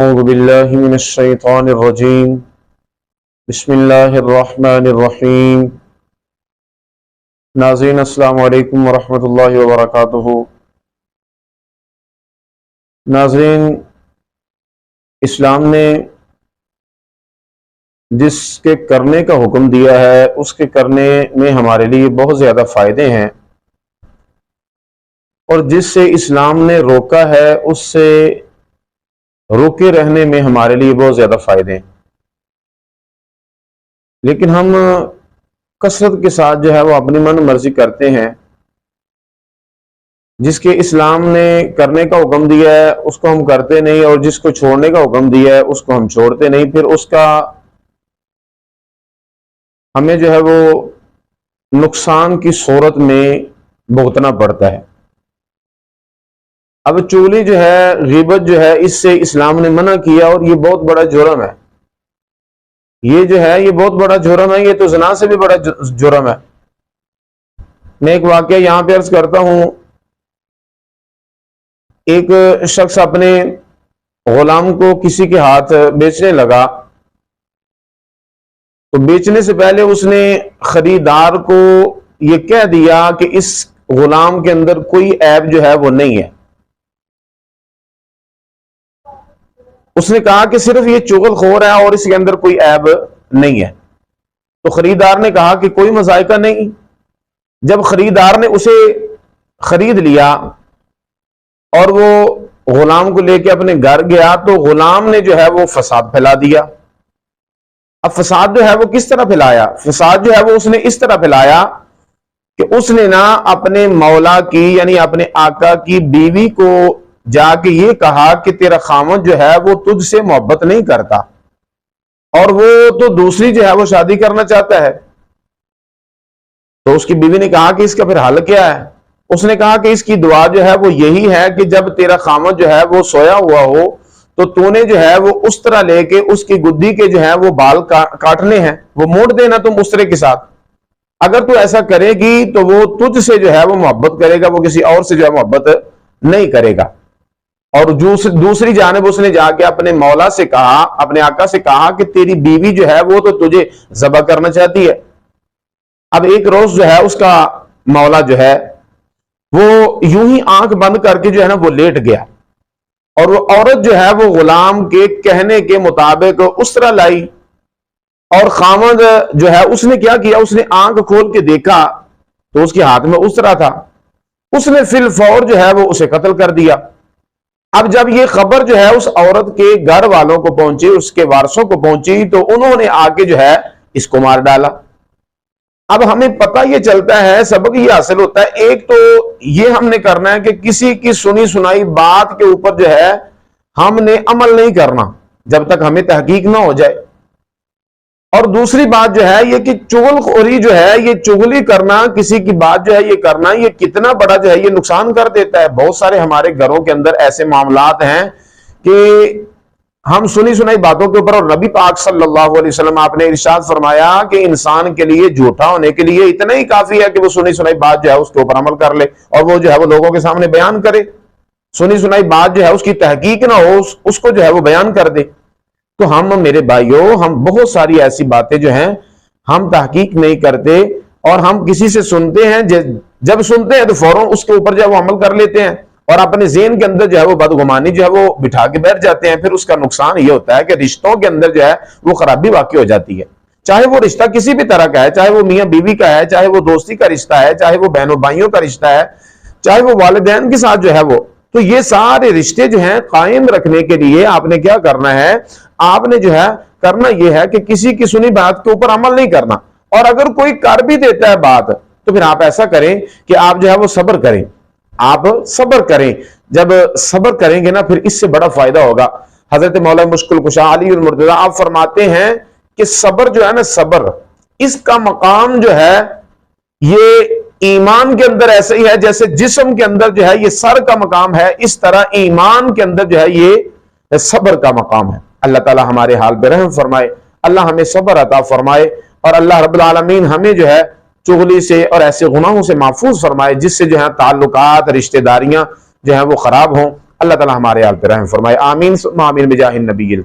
أعوذ بالله من الشيطان الرجيم بسم الله الرحمن الرحیم۔ ناظرین السلام علیکم ورحمۃ اللہ وبرکاتہ۔ ناظرین، اسلام نے جس کے کرنے کا حکم دیا ہے اس کے کرنے میں ہمارے لیے بہت زیادہ فائدے ہیں، اور جس سے اسلام نے روکا ہے اس سے روکے رہنے میں ہمارے لیے بہت زیادہ فائدے ہیں۔ لیکن ہم کثرت کے ساتھ جو ہے وہ اپنی من مرضی کرتے ہیں۔ جس کے اسلام نے کرنے کا حکم دیا ہے اس کو ہم کرتے نہیں، اور جس کو چھوڑنے کا حکم دیا ہے اس کو ہم چھوڑتے نہیں، پھر اس کا ہمیں جو ہے وہ نقصان کی صورت میں بھگتنا پڑتا ہے۔ اب چغلی جو ہے، غیبت جو ہے، اس سے اسلام نے منع کیا، اور یہ بہت بڑا جرم ہے۔ یہ جو ہے یہ بہت بڑا جرم ہے، یہ تو زنا سے بھی بڑا جرم ہے۔ میں ایک واقعہ یہاں پہ عرض کرتا ہوں۔ ایک شخص اپنے غلام کو کسی کے ہاتھ بیچنے لگا، تو بیچنے سے پہلے اس نے خریدار کو یہ کہہ دیا کہ اس غلام کے اندر کوئی عیب جو ہے وہ نہیں ہے۔ اس نے کہا کہ صرف یہ چغل خور ہے اور اس کے اندر کوئی عیب نہیں ہے۔ تو خریدار نے کہا کہ کوئی مذائقہ نہیں۔ جب خریدار نے اسے خرید لیا اور وہ غلام کو لے کے اپنے گھر گیا، تو غلام نے جو ہے وہ فساد پھیلا دیا۔ اب فساد جو ہے وہ کس طرح پھیلایا؟ فساد جو ہے وہ اس نے اس طرح پھیلایا کہ اس نے نہ اپنے مولا کی یعنی اپنے آقا کی بیوی کو جا کے یہ کہا کہ تیرا خامد جو ہے وہ تجھ سے محبت نہیں کرتا، اور وہ تو دوسری جو ہے وہ شادی کرنا چاہتا ہے۔ تو اس کی بیوی نے کہا کہ اس کا پھر حل کیا ہے؟ اس نے کہا کہ اس کی دعا جو ہے وہ یہی ہے کہ جب تیرا خامد جو ہے وہ سویا ہوا ہو تو نے جو ہے وہ اس طرح لے کے اس کی گدی کے جو ہے وہ بال کاٹنے ہیں، وہ موڑ دینا تم اس طرح کے ساتھ۔ اگر تو ایسا کرے گی تو وہ تجھ سے جو ہے وہ محبت کرے گا، وہ کسی اور سے جو ہے محبت نہیں کرے گا۔ اور دوسری جانب اس نے جا کے اپنے مولا سے کہا، اپنے آقا سے کہا کہ تیری بیوی جو ہے وہ تو تجھے ذبح کرنا چاہتی ہے۔ اب ایک روز جو ہے اس کا مولا جو ہے وہ یوں ہی آنکھ بند کر کے جو ہے نا وہ لیٹ گیا، اور وہ عورت جو ہے وہ غلام کے کہنے کے مطابق اس طرح لائی، اور خامد جو ہے اس نے کیا کیا، اس نے آنکھ کھول کے دیکھا تو اس کے ہاتھ میں اس طرح تھا۔ اس نے فی الفور جو ہے وہ اسے قتل کر دیا۔ اب جب یہ خبر جو ہے اس عورت کے گھر والوں کو پہنچی، اس کے وارثوں کو پہنچی، تو انہوں نے آ کے جو ہے اس کو مار ڈالا۔ اب ہمیں پتہ یہ چلتا ہے، سبق یہ حاصل ہوتا ہے، ایک تو یہ ہم نے کرنا ہے کہ کسی کی سنی سنائی بات کے اوپر جو ہے ہم نے عمل نہیں کرنا جب تک ہمیں تحقیق نہ ہو جائے۔ اور دوسری بات جو ہے یہ کہ چغل خوری جو ہے، یہ چغلی کرنا، کسی کی بات جو ہے یہ کرنا، یہ کتنا بڑا جو ہے یہ نقصان کر دیتا ہے۔ بہت سارے ہمارے گھروں کے اندر ایسے معاملات ہیں کہ ہم سنی سنائی باتوں کے اوپر، اور نبی پاک صلی اللہ علیہ وسلم آپ نے ارشاد فرمایا کہ انسان کے لیے جھوٹا ہونے کے لیے اتنا ہی کافی ہے کہ وہ سنی سنائی بات جو ہے اس کے اوپر عمل کر لے، اور وہ جو ہے وہ لوگوں کے سامنے بیان کرے۔ سنی سنائی بات جو ہے اس کی تحقیق نہ ہو، اس کو جو ہے وہ بیان کر دے۔ تو ہم میرے بھائیوں، ہم بہت ساری ایسی باتیں جو ہیں ہم تحقیق نہیں کرتے، اور ہم کسی سے سنتے ہیں، جب سنتے ہیں تو فوراً اس کے اوپر جو ہے وہ عمل کر لیتے ہیں، اور اپنے ذہن کے اندر جو ہے وہ بدگمانی جو ہے وہ بٹھا کے بیٹھ جاتے ہیں۔ پھر اس کا نقصان یہ ہوتا ہے کہ رشتوں کے اندر جو ہے وہ خرابی واقع ہو جاتی ہے، چاہے وہ رشتہ کسی بھی طرح کا ہے، چاہے وہ میاں بیوی کا ہے، چاہے وہ دوستی کا رشتہ ہے، چاہے وہ بہنوں بھائیوں کا رشتہ ہے، چاہے وہ والدین کے ساتھ جو ہے وہ۔ تو یہ سارے رشتے جو ہیں قائم رکھنے کے لیے آپ نے کیا کرنا ہے؟ آپ نے جو ہے کرنا یہ ہے کہ کسی کی سنی بات کے اوپر عمل نہیں کرنا، اور اگر کوئی کر بھی دیتا ہے بات تو پھر آپ ایسا کریں کہ آپ جو ہے وہ صبر کریں۔ آپ صبر کریں، جب صبر کریں گے نا پھر اس سے بڑا فائدہ ہوگا۔ حضرت مولا مشکل کشا علی المرتضیٰ آپ فرماتے ہیں کہ صبر جو ہے نا، صبر اس کا مقام جو ہے یہ ایمان کے اندر ایسے ہی ہے جیسے جسم کے اندر جو ہے یہ سر کا مقام ہے، اس طرح ایمان کے اندر جو ہے یہ صبر کا مقام ہے۔ اللہ تعالی ہمارے حال پہ رحم فرمائے، اللہ ہمیں صبر عطا فرمائے، اور اللہ رب العالمین ہمیں جو ہے چغلی سے اور ایسے گناہوں سے محفوظ فرمائے جس سے جو ہے تعلقات، رشتہ داریاں جو ہیں وہ خراب ہوں۔ اللہ تعالیٰ ہمارے حال پہ رحم فرمائے. آمین ثم آمین بجاہ النبی الکریم.